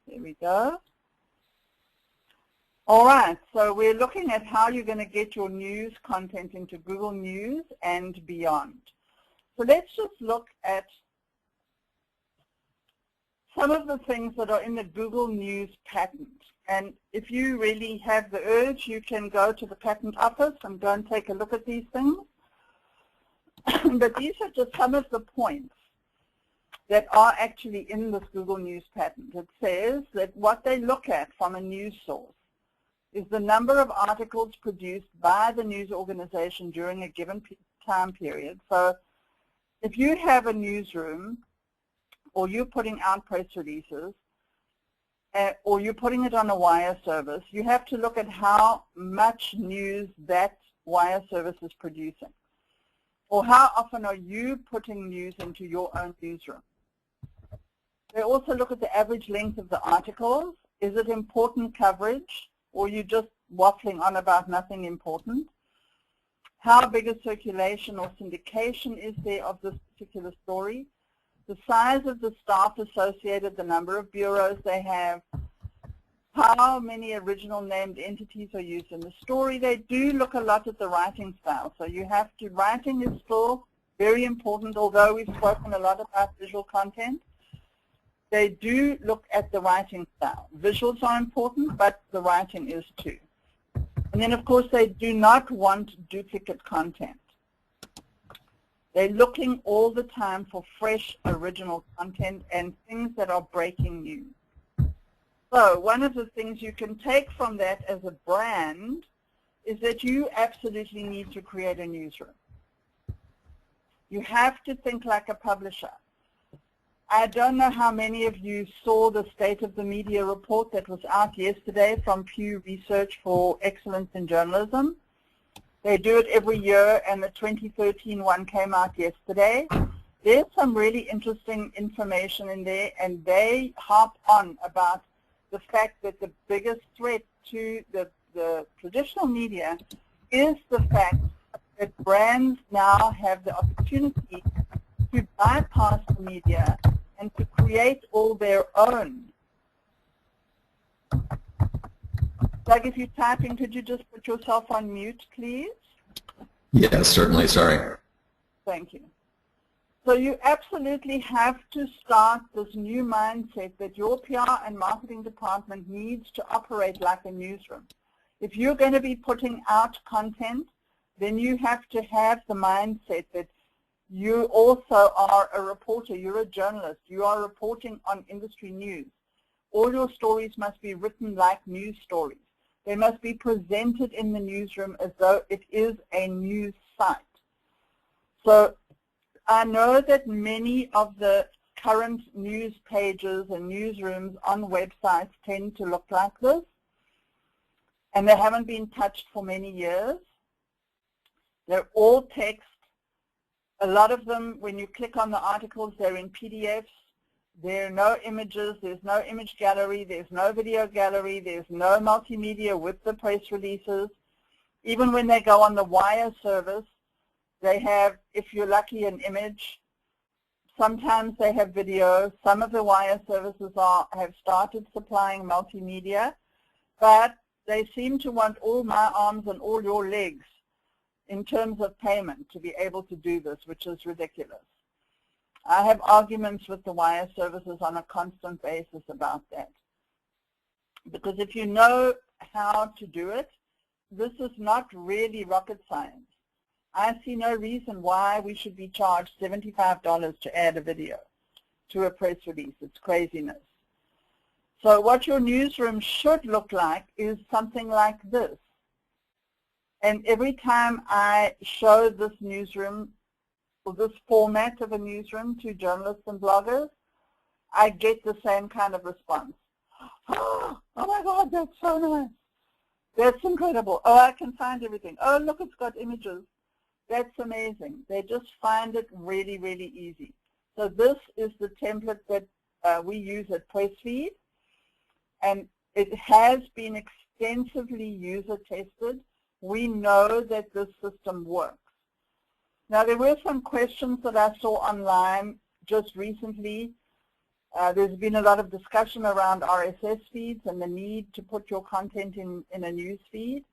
There we go. All right, so we're looking at how you're going to get your news content into Google News and beyond. So let's just look at some of the things that are in the Google News patent. And if you really have the urge, you can go to the patent office and go and take a look at these things. But these are just some of the points that are actually in this Google News patent. It says that what they look at from a news source is the number of articles produced by the news organization during a given time period. So if you have a newsroom, or you're putting out press releases, or you're putting it on a wire service, you have to look at how much news that wire service is producing. Or how often are you putting news into your own newsroom? They also look at the average length of the articles. Is it important coverage, or are you just waffling on about nothing important? How big a circulation or syndication is there of this particular story? The size of the staff associated, the number of bureaus they have, how many original named entities are used in the story. They do look a lot at the writing style. So you have to, writing is still very important, although we've spoken a lot about visual content. They do look at the writing style. Visuals are important, but the writing is too. And then, of course, they do not want duplicate content. They're looking all the time for fresh, original content and things that are breaking news. So one of the things you can take from that as a brand is that you absolutely need to create a newsroom. You have to think like a publisher. I don't know how many of you saw the State of the Media report that was out yesterday from Pew Research for Excellence in Journalism. They do it every year, and the 2013 one came out yesterday. There's some really interesting information in there, and they harp on about the fact that the biggest threat to the traditional media is the fact that brands now have the opportunity to bypass the media and to create all their own. Doug, if you're typing, could you just put yourself on mute, please? Yes, certainly. Sorry. Thank you. So you absolutely have to start this new mindset that your PR and marketing department needs to operate like a newsroom. If you're going to be putting out content, then you have to have the mindset that you also are a reporter, you're a journalist, you are reporting on industry news. All your stories must be written like news stories. They must be presented in the newsroom as though it is a news site. So I know that many of the current news pages and newsrooms on websites tend to look like this, and they haven't been touched for many years. They're all text. A lot of them, when you click on the articles, they're in PDFs. There are no images, there's no image gallery, there's no video gallery, there's no multimedia with the press releases. Even when they go on the wire service, they have, if you're lucky, an image. Sometimes they have video. Some of the wire services have started supplying multimedia, but they seem to want all my arms and all your legs in terms of payment to be able to do this, which is ridiculous. I have arguments with the wire services on a constant basis about that. Because if you know how to do it, this is not really rocket science. I see no reason why we should be charged $75 to add a video to a press release. It's craziness. So what your newsroom should look like is something like this. And every time I show this newsroom, or this format of a newsroom to journalists and bloggers, I get the same kind of response. Oh my God, that's so nice. That's incredible. Oh, I can find everything. Oh, look, it's got images. That's amazing. They just find it really, really easy. So this is the template that we use at PressFeed, and it has been extensively user tested. We know that this system works. Now, there were some questions that I saw online just recently There's been a lot of discussion around RSS feeds and the need to put your content in a news feed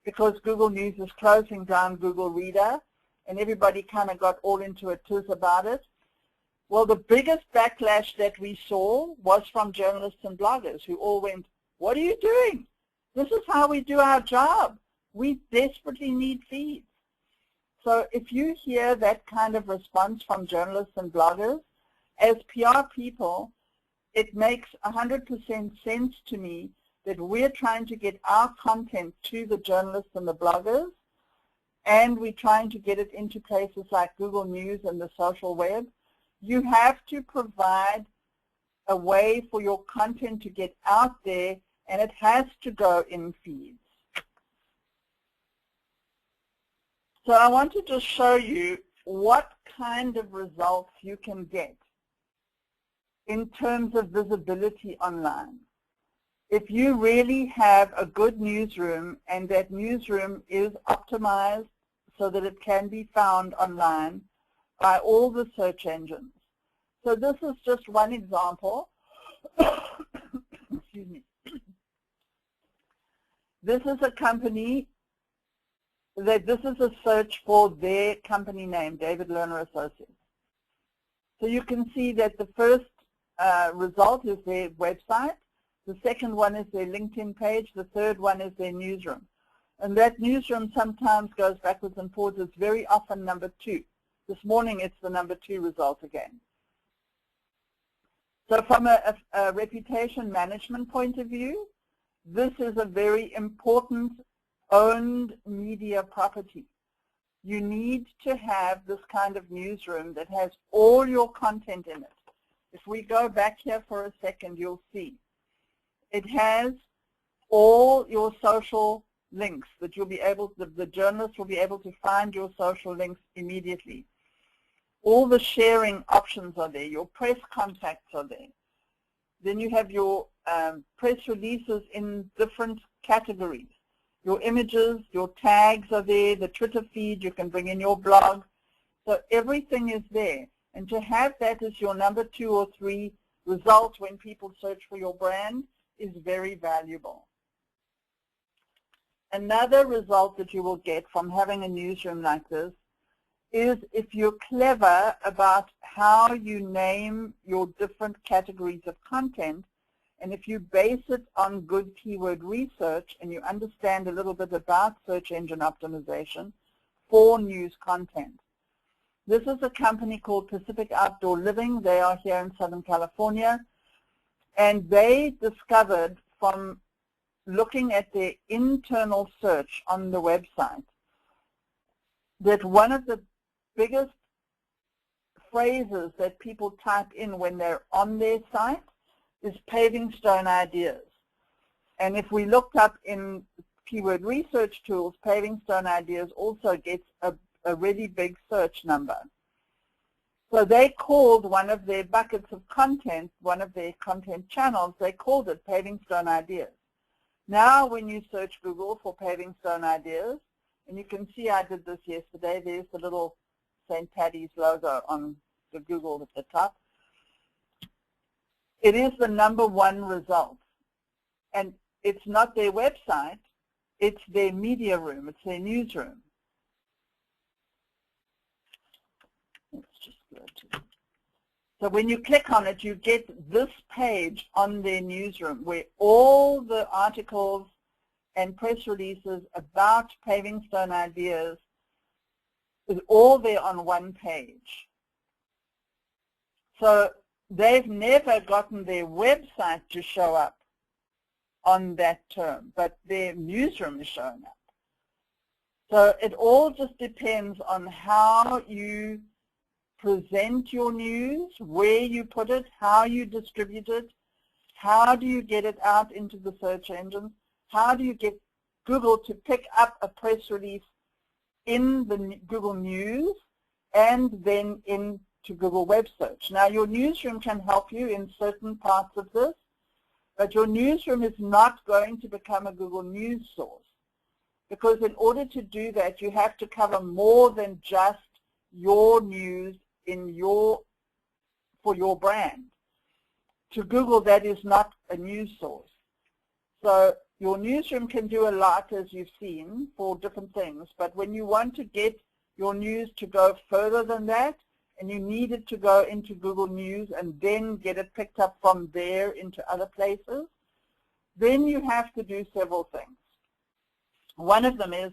because Google News is closing down Google Reader, and everybody kind of got all into a tiz about it. Well, the biggest backlash that we saw was from journalists and bloggers who all went, "What are you doing? This is how we do our job. We desperately need feeds." So if you hear that kind of response from journalists and bloggers, as PR people, it makes 100% sense to me that we're trying to get our content to the journalists and the bloggers, and we're trying to get it into places like Google News and the social web. You have to provide a way for your content to get out there, and it has to go in feeds. So I want to just show you what kind of results you can get in terms of visibility online. If you really have a good newsroom and that newsroom is optimized so that it can be found online by all the search engines. So this is just one example. Excuse me. This is a company this is a search for their company name, David Lerner Associates. So you can see that the first result is their website. The second one is their LinkedIn page. The third one is their newsroom. And that newsroom sometimes goes backwards and forwards. It's very often number 2. This morning it's the number 2 result again. So from a reputation management point of view, this is a very important owned media property. You need to have this kind of newsroom that has all your content in it. If we go back here for a second, you'll see it has all your social links that you'll be able to, the journalists will be able to find your social links immediately. All the sharing options are there. Your press contacts are there. Then you have your press releases in different categories. Your images, your tags are there, the Twitter feed, you can bring in your blog. So everything is there. And to have that as your number 2 or 3 result when people search for your brand is very valuable. Another result that you will get from having a newsroom like this is if you're clever about how you name your different categories of content, and if you base it on good keyword research and you understand a little bit about search engine optimization for news content. This is a company called Pacific Outdoor Living. They are here in Southern California, and they discovered from looking at their internal search on the website that one of the biggest phrases that people type in when they're on their site is paving stone ideas. And if we looked up in keyword research tools, paving stone ideas also gets a really big search number. So they called one of their buckets of content, one of their content channels, they called it paving stone ideas. Now when you search Google for paving stone ideas, and you can see I did this yesterday, there's the little St. Paddy's logo on the Google at the top. It is the number 1 result. And it's not their website, it's their media room, it's their newsroom. Let's just go to. So when you click on it, you get this page on their newsroom where all the articles and press releases about paving stone ideas is all there on one page. So they've never gotten their website to show up on that term, but their newsroom is showing up. So it all just depends on how you present your news, where you put it, how you distribute it, how do you get it out into the search engines, how do you get Google to pick up a press release in the Google News and then into Google Web Search. Now your newsroom can help you in certain parts of this, but your newsroom is not going to become a Google News source, because in order to do that you have to cover more than just your news in for your brand. to Google, that is not a news source. So your newsroom can do a lot, as you've seen, for different things. But when you want to get your news to go further than that, and you need it to go into Google News and then get it picked up from there into other places, then you have to do several things. One of them is,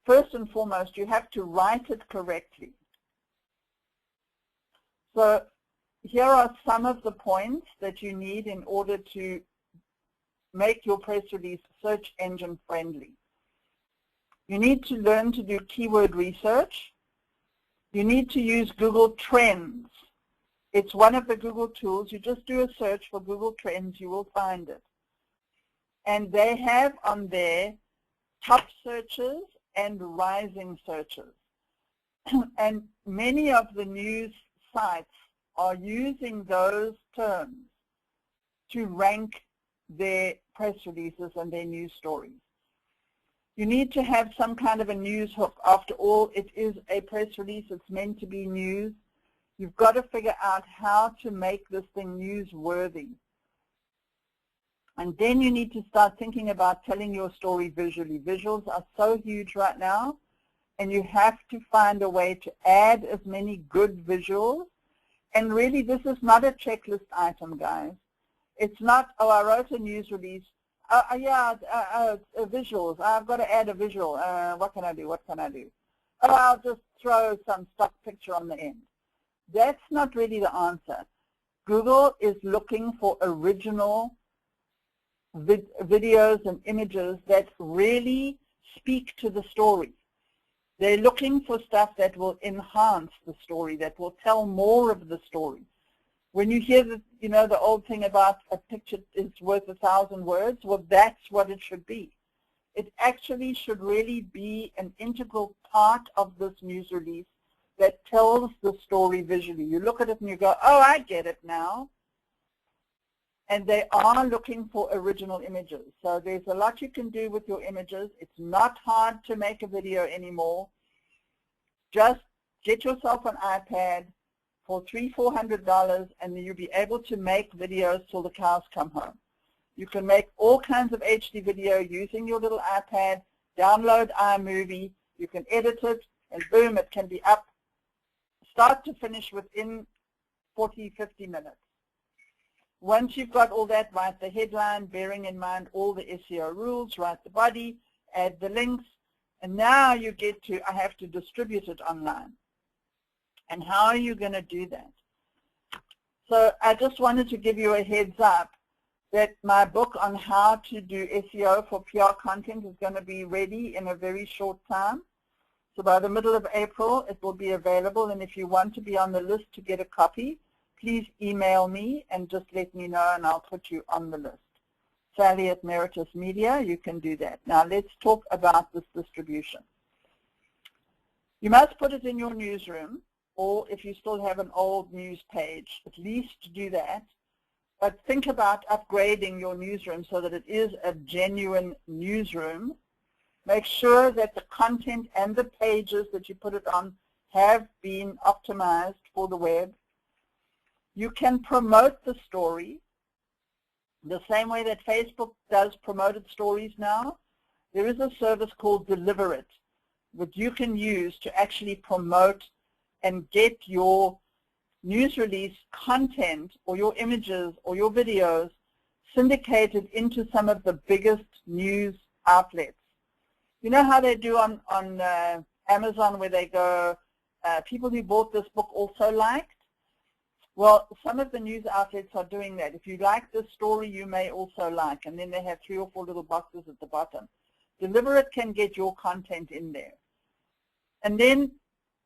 first and foremost, you have to write it correctly. So here are some of the points that you need in order to make your press release search engine friendly. You need to learn to do keyword research. You need to use Google Trends. It's one of the Google tools. You just do a search for Google Trends, you will find it. And they have on there top searches and rising searches. And many of the news sites are using those terms to rank their press releases and their news stories. You need to have some kind of a news hook. After all, it is a press release. It's meant to be news. You've got to figure out how to make this thing newsworthy. And then you need to start thinking about telling your story visually. Visuals are so huge right now, and you have to find a way to add as many good visuals. And really, this is not a checklist item, guys. It's not, oh, I wrote a news release. Visuals. I've got to add a visual. What can I do? What can I do? Oh, I'll just throw some stock picture on the end. That's not really the answer. Google is looking for original videos and images that really speak to the story. They're looking for stuff that will enhance the story, that will tell more of the story. When you hear the, the old thing about a picture is worth 1,000 words, well, that's what it should be. It actually should really be an integral part of this news release that tells the story visually. You look at it and you go, oh, I get it now. And they are looking for original images. So there's a lot you can do with your images. It's not hard to make a video anymore. Just get yourself an iPad for $300–400, and you'll be able to make videos till the cows come home. You can make all kinds of HD video using your little iPad, download iMovie, you can edit it, and boom, it can be up start to finish within 40–50 minutes. Once you've got all that, write the headline, bearing in mind all the SEO rules, write the body, add the links, and now you get to, I have to distribute it online. And how are you going to do that? So I just wanted to give you a heads up that my book on how to do SEO for PR content is going to be ready in a very short time. So by the middle of April, it will be available. And if you want to be on the list to get a copy, please email me and just let me know, and I'll put you on the list. Sally at Meritus Media, you can do that. Now let's talk about this distribution. You must put it in your newsroom, or if you still have an old news page, at least do that. But think about upgrading your newsroom so that it is a genuine newsroom. Make sure that the content and the pages that you put it on have been optimized for the web. You can promote the story the same way that Facebook does promoted stories now. There is a service called Deliver It, which you can use to actually promote and get your news release content or your images or your videos syndicated into some of the biggest news outlets. You know how they do on Amazon, where they go, people who bought this book also liked? Well, some of the news outlets are doing that. If you like this story, you may also like, and then they have 3 or 4 little boxes at the bottom. Deliver It can get your content in there. And then,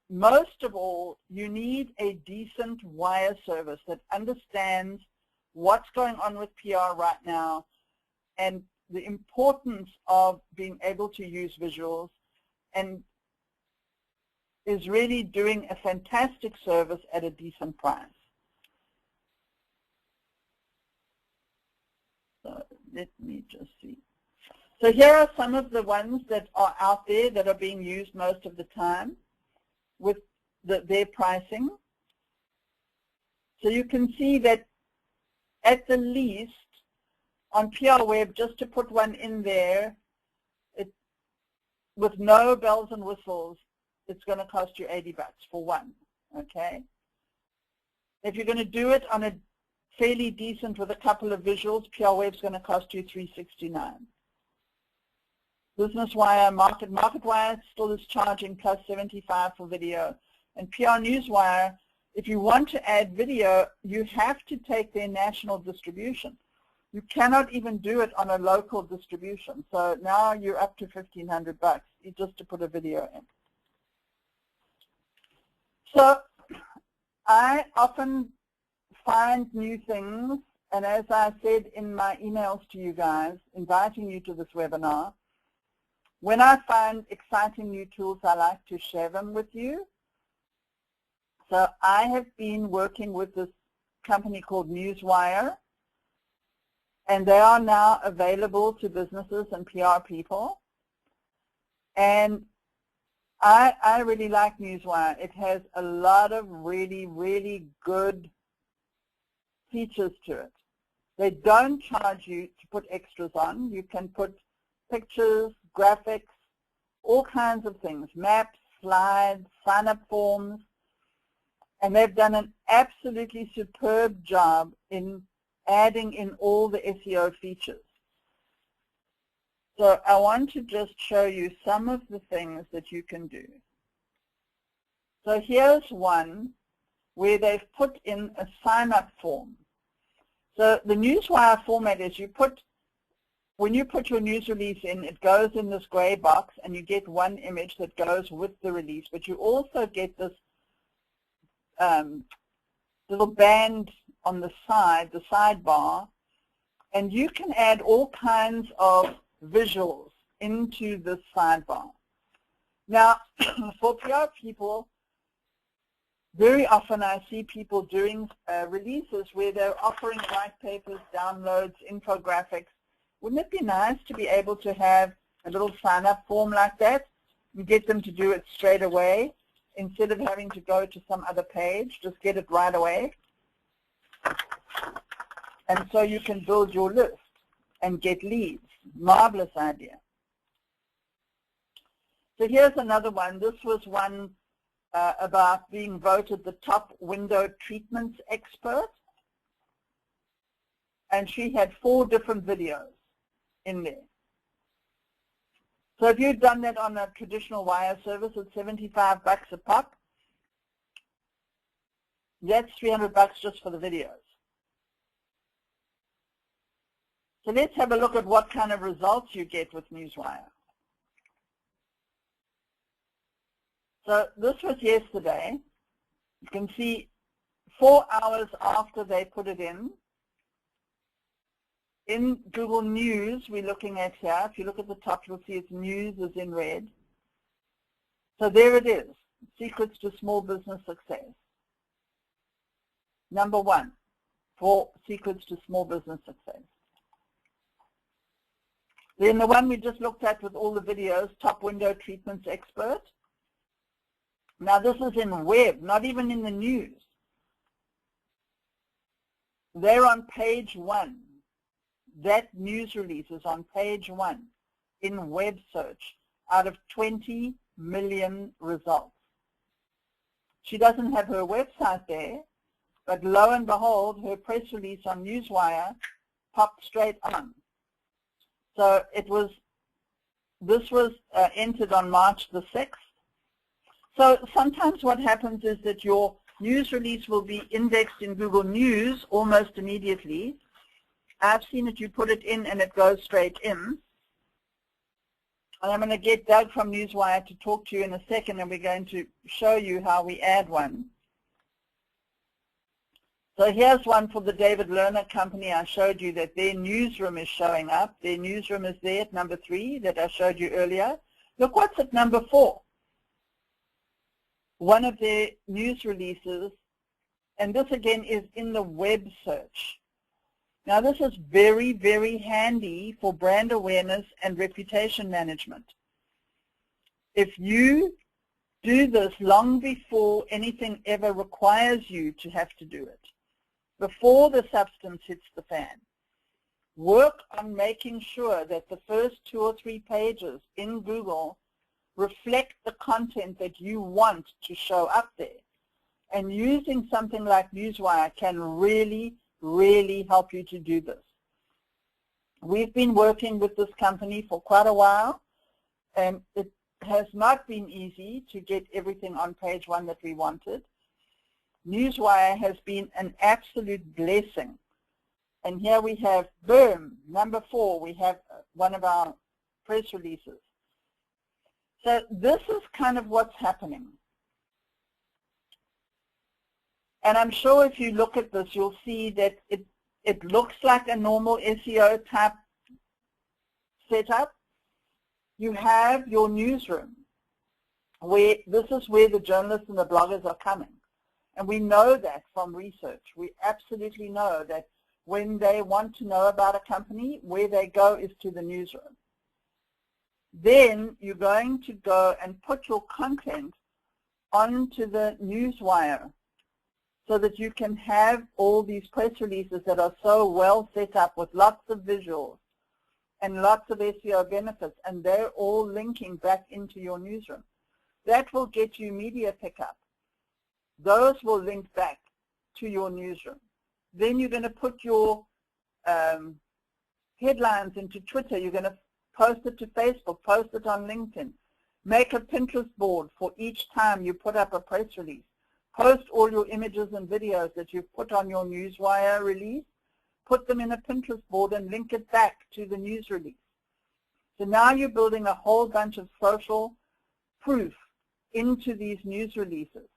most of all, you need a decent wire service that understands what's going on with PR right now and the importance of being able to use visuals, and is really doing a fantastic service at a decent price. So let me just see. So here are some of the ones that are out there that are being used most of the time with their pricing. So you can see that at the least, on PR Web, just to put one in there, with no bells and whistles, it's going to cost you $80 for one, okay? If you're going to do it on a fairly decent with a couple of visuals, PR Web's going to cost you $369. Business Wire, MarketWire still is charging plus $75 for video. And PR Newswire, if you want to add video, you have to take their national distribution. You cannot even do it on a local distribution. So now you're up to $1,500 just to put a video in. So I often find new things, and as I said in my emails to you guys, inviting you to this webinar, when I find exciting new tools, I like to share them with you. So I have been working with this company called Newswire, and they are now available to businesses and PR people. And I really like Newswire. It has a lot of really, really good features to it. They don't charge you to put extras on. You can put pictures, graphics, all kinds of things, maps, slides, sign-up forms, and they've done an absolutely superb job in adding in all the SEO features. So I want to just show you some of the things that you can do. So here's one where they've put in a sign-up form. So the Newswire format is when you put your news release in, it goes in this gray box and you get one image that goes with the release, but you also get this little band on the side, the sidebar, and you can add all kinds of visuals into this sidebar. Now, for PR people, very often I see people doing releases where they're offering white papers, downloads, infographics. Wouldn't it be nice to be able to have a little sign-up form like that and get them to do it straight away instead of having to go to some other page? Just get it right away. And so you can build your list and get leads. Marvelous idea. So here's another one. This was one about being voted the top window treatments expert. And she had 4 different videos in there. So if you've done that on a traditional wire service, it's $75 a pop. That's $300 just for the videos. So let's have a look at what kind of results you get with Newswire. So this was yesterday. You can see 4 hours after they put it in Google News we're looking at here. If you look at the top, you'll see it's news is in red. So there it is, secrets to small business success. Number 1 for secrets to small business success. Then the one we just looked at with all the videos, top window treatments expert. Now this is in web, not even in the news. They're on page 1. That news release is on page 1 in web search out of 20 million results. She doesn't have her website there, but lo and behold, her press release on Newswire popped straight on. So this was entered on March the 6th. So sometimes what happens is that your news release will be indexed in Google News almost immediately. I've seen it, you put it in and it goes straight in. And I'm going to get Doug from Newswire to talk to you in a second, and we're going to show you how we add one. So here's one for the David Lerner Company. I showed you that their newsroom is showing up. Their newsroom is there at number 3 that I showed you earlier. Look what's at number 4. One of their news releases, and this again is in the web search. Now this is very, very handy for brand awareness and reputation management. If you do this long before anything ever requires you to have to do it, before the substance hits the fan. Work on making sure that the first 2 or 3 pages in Google reflect the content that you want to show up there. And using something like Newswire can really, really help you to do this. We've been working with this company for quite a while, and it has not been easy to get everything on page 1 that we wanted. Newswire has been an absolute blessing. And here we have, boom, number 4, we have one of our press releases. So this is kind of what's happening. And I'm sure if you look at this, you'll see that it looks like a normal SEO type setup. You have your newsroom, where this is where the journalists and the bloggers are coming. And we know that from research. We absolutely know that when they want to know about a company, where they go is to the newsroom. Then you're going to go and put your content onto the Newswire so that you can have all these press releases that are so well set up with lots of visuals and lots of SEO benefits, and they're all linking back into your newsroom. That will get you media pickup. Those will link back to your newsroom. Then you're going to put your headlines into Twitter. You're going to post it to Facebook, post it on LinkedIn. Make a Pinterest board for each time you put up a press release. Post all your images and videos that you've put on your Newswire release. Put them in a Pinterest board and link it back to the news release. So now you're building a whole bunch of social proof into these news releases.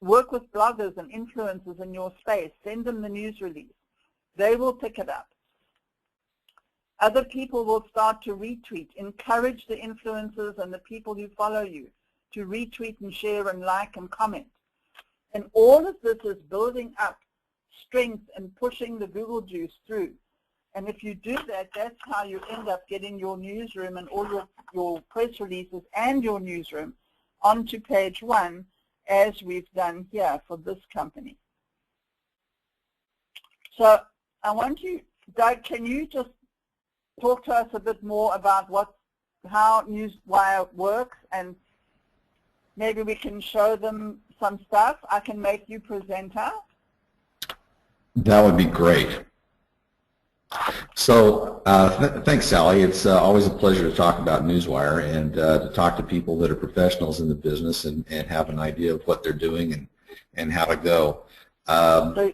Work with bloggers and influencers in your space. Send them the news release. They will pick it up. Other people will start to retweet. Encourage the influencers and the people who follow you to retweet and share and like and comment. And all of this is building up strength and pushing the Google juice through. And if you do that, that's how you end up getting your newsroom and all your press releases and your newsroom onto page 1, as we've done here for this company. So I want you, Doug, can you just talk to us a bit more about how Newswire works, and maybe we can show them some stuff. I can make you presenter. That would be great. So thanks, Sally. It's always a pleasure to talk about Newswire and to talk to people that are professionals in the business and have an idea of what they're doing and how to go. So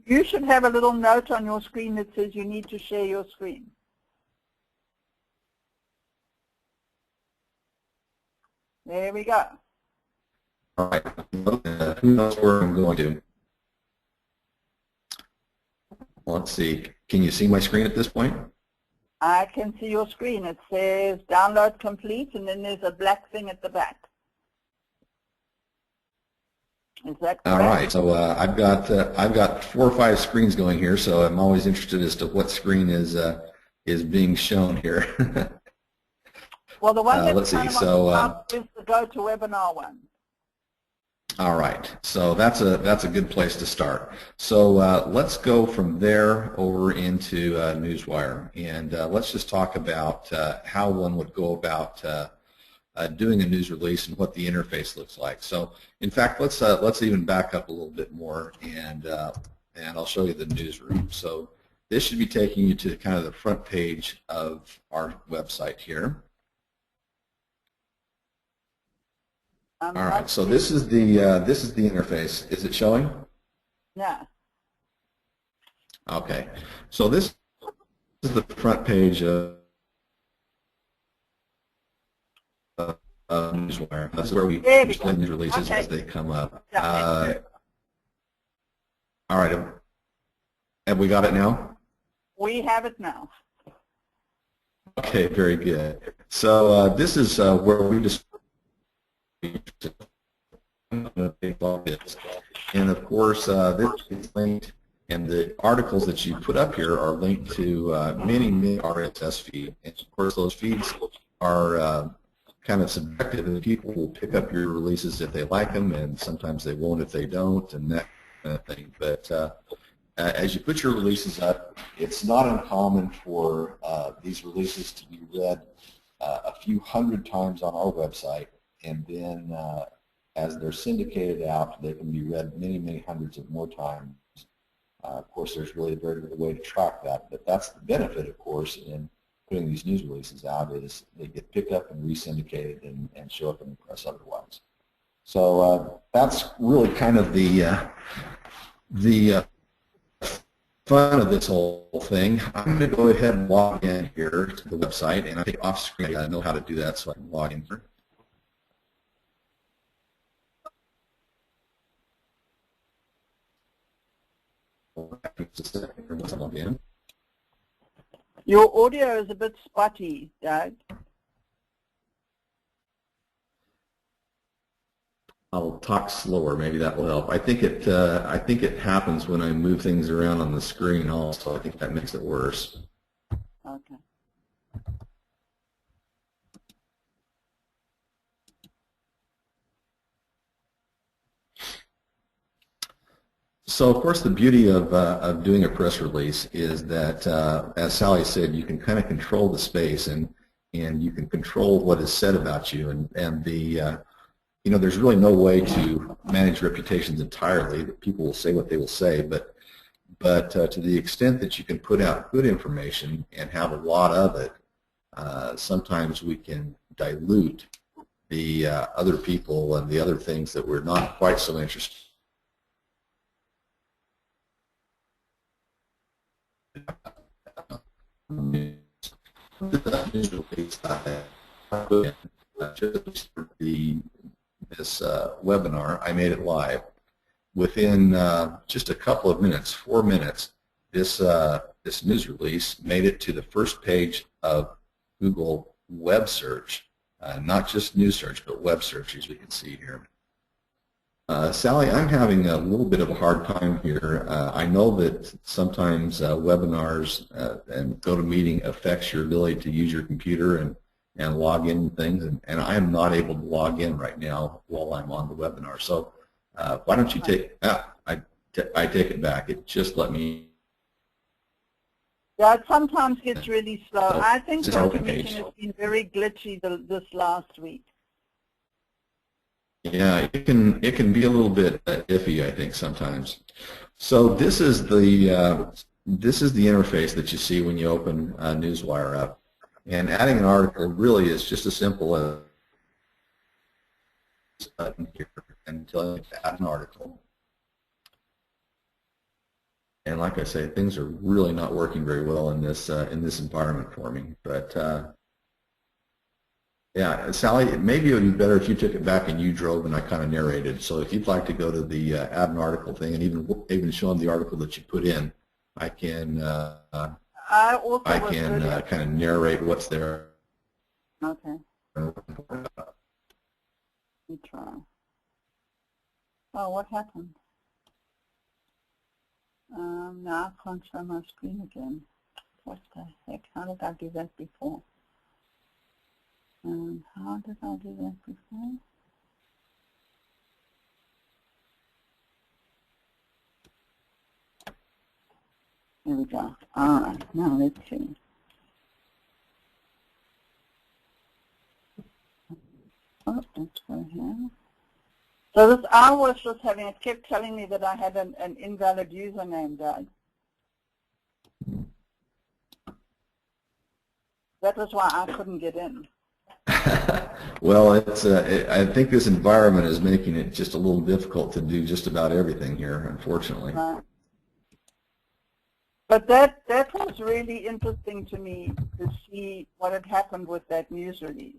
you should have a little note on your screen that says you need to share your screen. There we go. All right. Who knows where I'm going to? Let's see. Can you see my screen at this point? I can see your screen. It says download complete, and then there's a black thing at the back. Is that correct? All right. So I've got 4 or 5 screens going here, so I'm always interested as to what screen is being shown here. Well, the one let's see. is the GoToWebinar one. All right, so that's a good place to start. So let's go from there over into Newswire, and let's just talk about how one would go about doing a news release and what the interface looks like. So, in fact, let's even back up a little bit more, and I'll show you the newsroom. So this should be taking you to kind of the front page of our website here. All right, so this is the interface. Is it showing? Yeah. Okay, so this is the front page of Newswire. That's where we display news releases as they come up. All right, have we got it now? We have it now. Okay, very good. So this is where we just and of course this is linked, and the articles that you put up here are linked to many RSS feeds, and of course those feeds are kind of subjective, and people will pick up your releases if they like them, and sometimes they won't if they don't, and kind of thing. But as you put your releases up, it's not uncommon for these releases to be read a few hundred times on our website, and then as they're syndicated out, they can be read many, many hundreds of more times. Of course, there's really very little way to track that, but that's the benefit, of course, in putting these news releases out is they get picked up and re-syndicated and show up in the press otherwise. So that's really kind of the fun of this whole thing. I'm going to go ahead and log in here to the website, and I think off screen I know how to do that, so I can log in here. Your audio is a bit spotty, Doug. I'll talk slower. Maybe that will help. I think it happens when I move things around on the screen. Also, I think that makes it worse. Okay. So, of course, the beauty of doing a press release is that, as Sally said, you can kind of control the space and you can control what is said about you, and the you know, there's really no way to manage reputations entirely. People will say what they will say, but to the extent that you can put out good information and have a lot of it, sometimes we can dilute the other people and the other things that we're not quite so interested in. This webinar, I made it live. Within just a couple of minutes, 4 minutes, this news release made it to the first page of Google web search, not just news search, but web search, as we can see here. Sally, I'm having a little bit of a hard time here. I know that sometimes webinars and GoToMeeting affects your ability to use your computer and log in things, and I am not able to log in right now while I'm on the webinar. So why don't you take, I take it back. It just let me. Yeah, it sometimes gets really slow. Oh, I think it's our GoToMeeting page. has been very glitchy this last week. Yeah, it can be a little bit iffy, I think, sometimes. So this is the interface that you see when you open Newswire up. And adding an article really is just as simple as a button here and telling you to add an article. And like I say, things are really not working very well in this environment for me. But yeah, Sally, maybe it would be better if you took it back and you drove and I kind of narrated. So if you'd like to go to the add an article thing and even show them the article that you put in, I can. I can kind of narrate what's there. Okay. Let me try. Oh, what happened? Now I can't show my screen again. What the heck? How did I do that before? How did I do that before? Here we go. All right. Now let's see. Oh, let's go here. So this I was just having, it kept telling me that I had an invalid username, Doug. That was why I couldn't get in. Well, it's I think this environment is making it just a little difficult to do just about everything here, unfortunately. But that was really interesting to me to see what had happened with that news release.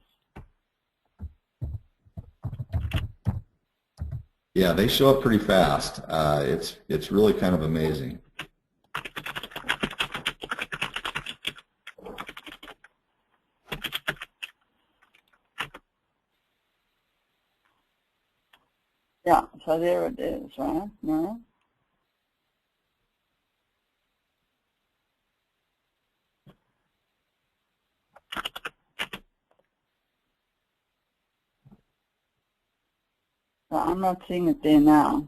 Yeah, they show up pretty fast. It's really kind of amazing. Yeah, so there it is, right? No? So I'm not seeing it there now.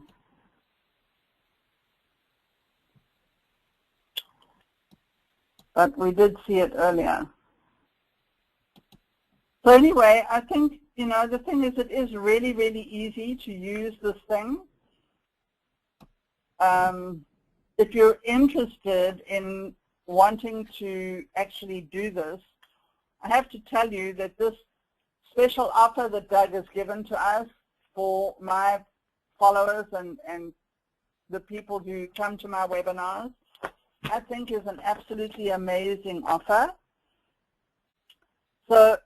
but we did see it earlier. So anyway, I think, the thing is it is really, really easy to use this thing. If you're interested in wanting to actually do this, I have to tell you that this special offer that Doug has given to us for my followers and the people who come to my webinars, I think is an absolutely amazing offer. So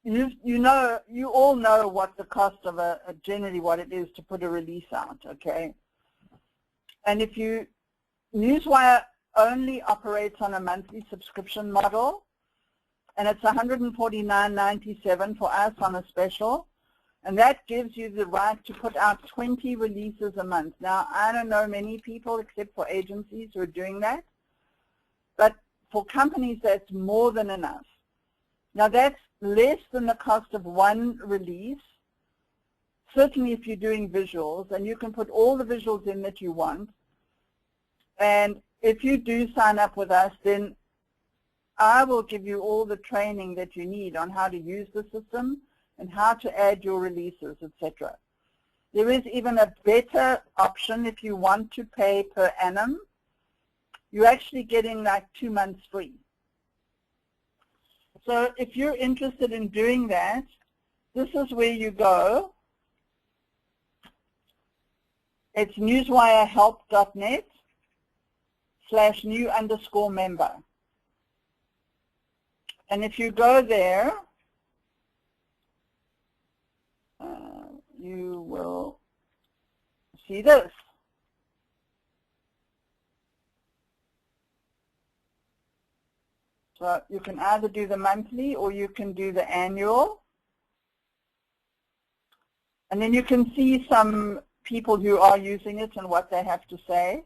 you all know what the cost of generally what it is to put a release out, okay? And if Newswire only operates on a monthly subscription model, and it's $149.97 for us on a special, and that gives you the right to put out 20 releases a month. Now, I don't know many people except for agencies who are doing that, but for companies, that's more than enough. Now, that's less than the cost of one release, certainly if you're doing visuals, and you can put all the visuals in that you want. And if you do sign up with us, then I will give you all the training that you need on how to use the system and how to add your releases, etc. There is even a better option if you want to pay per annum. You're actually getting like 2 months free. So if you're interested in doing that, this is where you go. It's newswirehelp.net/new_member. And if you go there, you will see this. So you can either do the monthly or you can do the annual. And then you can see some people who are using it and what they have to say.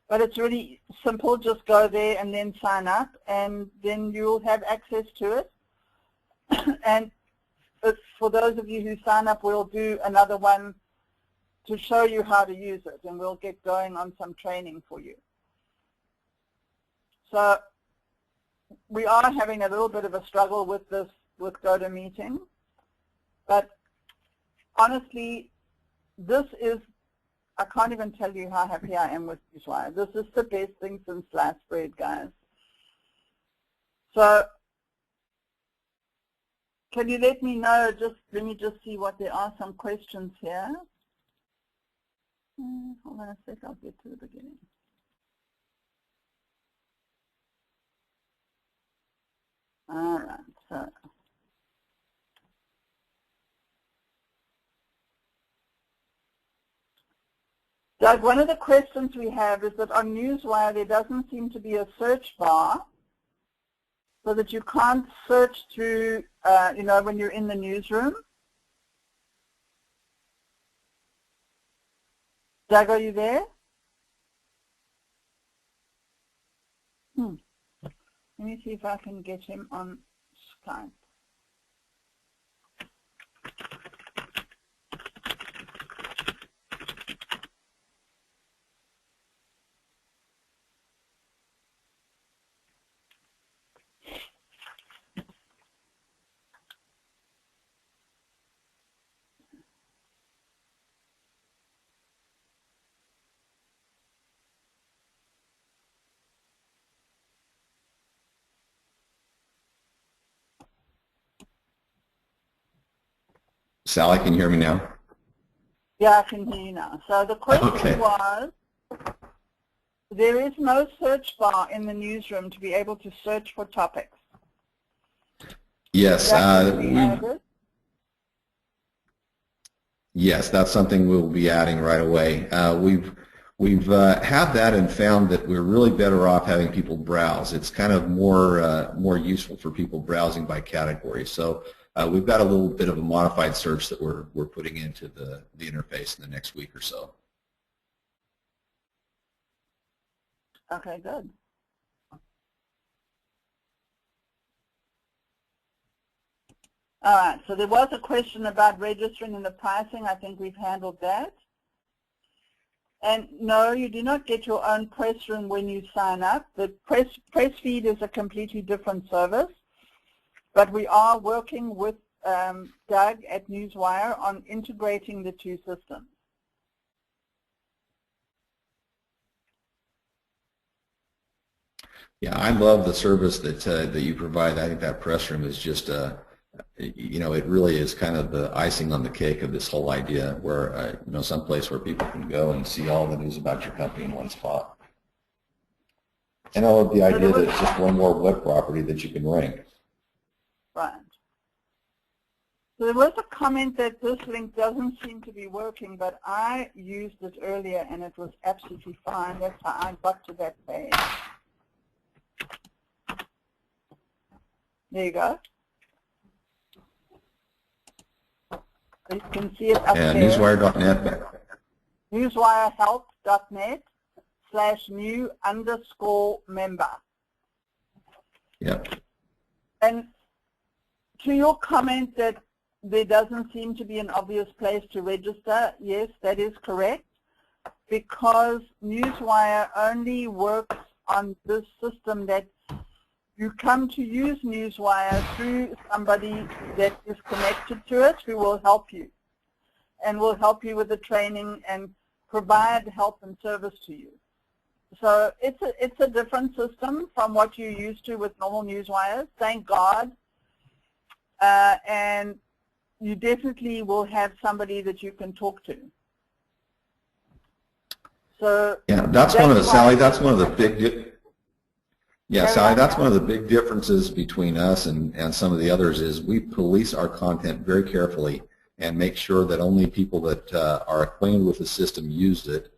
But it's really simple. Just go there and then sign up, and then you'll have access to it. And for those of you who sign up, we'll do another one to show you how to use it, and we'll get going on some training for you. So we are having a little bit of a struggle with this, with GoToMeeting, but honestly, this is, I can't even tell you how happy I am with Newswire. This is the best thing since sliced bread, guys. So can you let me know, let me just see what there are some questions here. Hold on a sec, I'll get to the beginning. All right, so. Doug, one of the questions we have is that on Newswire there doesn't seem to be a search bar, so that you can't search through, when you're in the newsroom. Doug, are you there? Let me see if I can get him on Skype. Sally, can you hear me now? Yeah, I can hear you now. So the question was, there is no search bar in the newsroom to be able to search for topics. Yes. Yes, that's something we'll be adding right away. We've had that and found that we're really better off having people browse. It's kind of more useful for people browsing by category. So we've got a little bit of a modified search that we're putting into the interface in the next week or so. Okay, good. All right, so there was a question about registering and the pricing. I think we've handled that. And no, you do not get your own press room when you sign up. The press feed is a completely different service, but we are working with Doug at Newswire on integrating the two systems. Yeah, I love the service that you provide. I think that press room is just it really is kind of the icing on the cake of this whole idea, where someplace where people can go and see all the news about your company in one spot. And I love the idea that it's just one more web property that you can rank. Right. So there was a comment that this link doesn't seem to be working, but I used it earlier and it was absolutely fine. That's how I got to that page. There you go. You can see it up there. Newswire.net. Newswirehelp.net/new_member. Yep. And to your comment that there doesn't seem to be an obvious place to register, yes, that is correct, because Newswire only works on this system that you come to use Newswire through somebody that is connected to it who will help you and will help you with the training and provide help and service to you. So it's a different system from what you're used to with normal Newswires, thank God. And you definitely will have somebody that you can talk to. So yeah, that's one of the, Sally, that's one of the big, Sally, that's one of the big differences between us and some of the others is we police our content very carefully and make sure that only people that are acquainted with the system use it.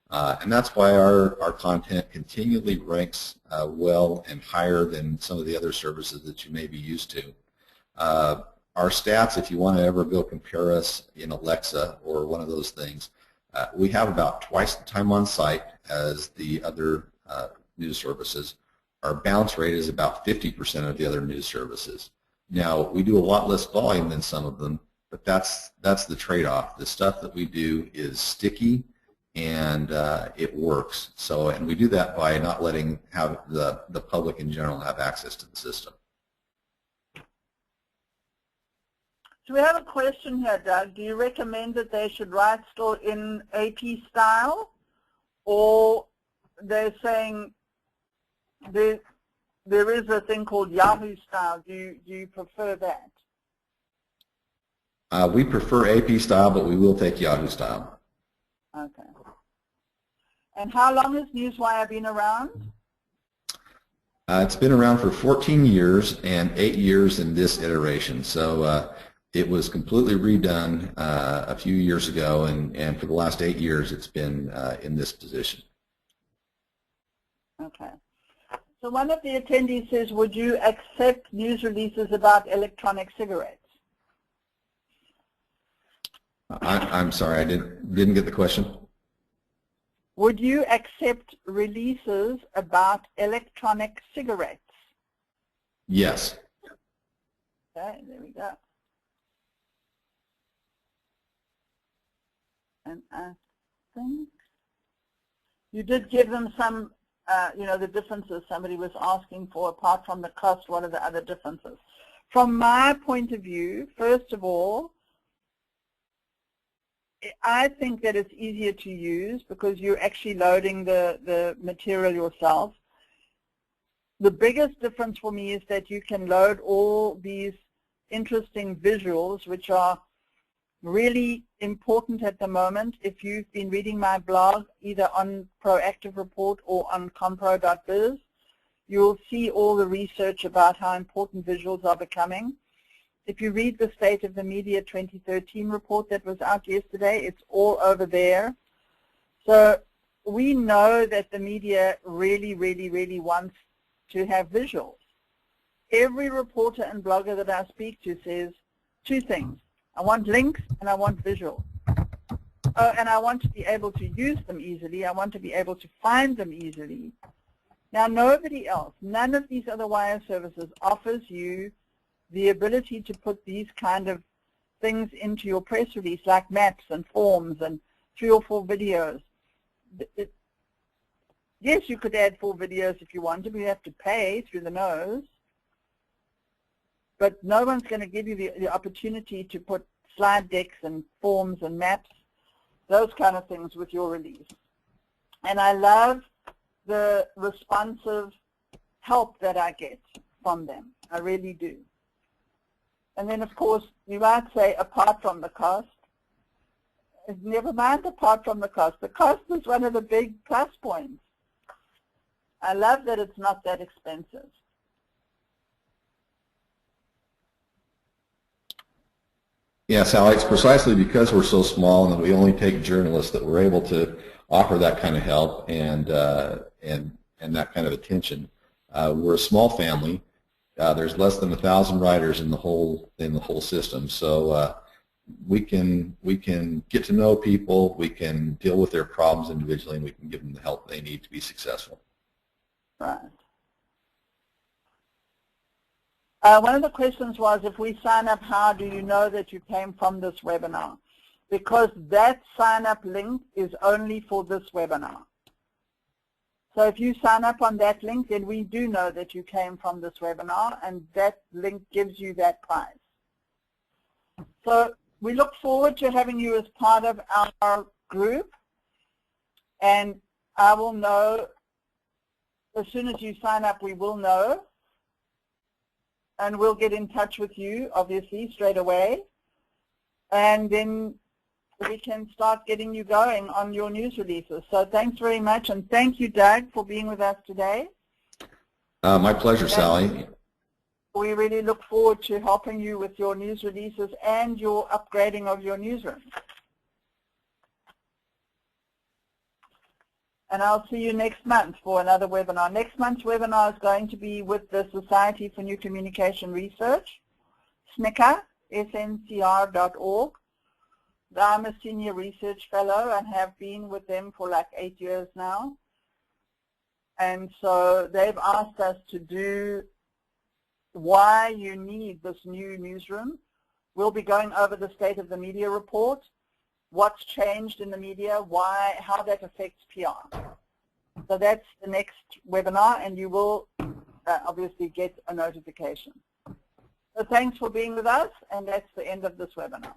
And that's why our content continually ranks well and higher than some of the other services that you may be used to. Our stats, if you want to ever go compare us in Alexa or one of those things, we have about twice the time on site as the other news services. Our bounce rate is about 50% of the other news services. Now, we do a lot less volume than some of them, but that's the trade-off. The stuff that we do is sticky and it works. So, and we do that by not letting the public in general have access to the system. So we have a question here, Doug. Do you recommend that they should write still in AP style, or they're saying there is a thing called Yahoo style? Do you prefer that? We prefer AP style, but we will take Yahoo style. Okay. And how long has Newswire been around? It's been around for 14 years and 8 years in this iteration. So it was completely redone a few years ago, and for the last 8 years it's been in this position. Okay. So one of the attendees says, would you accept news releases about electronic cigarettes? I'm sorry, I didn't get the question. Would you accept releases about electronic cigarettes? Yes. Okay, there we go. And I think you did give them some, the differences somebody was asking for. Apart from the cost, what are the other differences? From my point of view, first of all, I think that it's easier to use because you're actually loading the material yourself. The biggest difference for me is that you can load all these interesting visuals, which are really important at the moment. If you've been reading my blog, either on Proactive Report or on compro.biz, you'll see all the research about how important visuals are becoming. If you read the State of the Media 2013 report that was out yesterday, it's all over there. So we know that the media really, really, really wants to have visuals. Every reporter and blogger that I speak to says two things. I want links and I want visuals. Oh, and I want to be able to use them easily. I want to be able to find them easily. Now, nobody else, none of these other wire services offers you the ability to put these kind of things into your press release, like maps and forms and 3 or 4 videos. yes, you could add 4 videos if you wanted, but you have to pay through the nose. But no one's going to give you the opportunity to put slide decks and forms and maps, those kind of things with your release. And I love the responsive help that I get from them. I really do. And then, of course, you might say, apart from the cost, never mind apart from the cost. The cost is one of the big plus points. I love that it's not that expensive. Yeah, Sally, it's precisely because we're so small and that we only take journalists that we're able to offer that kind of help and that kind of attention. We're a small family. There's less than 1,000 writers in the whole system, so we can get to know people, we can deal with their problems individually, and we can give them the help they need to be successful. Right. One of the questions was, if we sign up, how do you know that you came from this webinar? Because that sign-up link is only for this webinar. So if you sign up on that link, then we do know that you came from this webinar, and that link gives you that prize. So we look forward to having you as part of our group, and I will know, as soon as you sign up, we will know. And we'll get in touch with you, obviously, straight away. And then we can start getting you going on your news releases. So thanks very much. And thank you, Doug, for being with us today. My pleasure, Sally. We really look forward to helping you with your news releases and your upgrading of your newsroom. And I'll see you next month for another webinar. Next month's webinar is going to be with the Society for New Communication Research, SNCR, sncr.org. I'm a senior research fellow and have been with them for like 8 years now. And so they've asked us to do why you need this new newsroom. We'll be going over the State of the Media report, what's changed in the media, why, how that affects PR. So that's the next webinar, and you will obviously get a notification. So thanks for being with us, and that's the end of this webinar.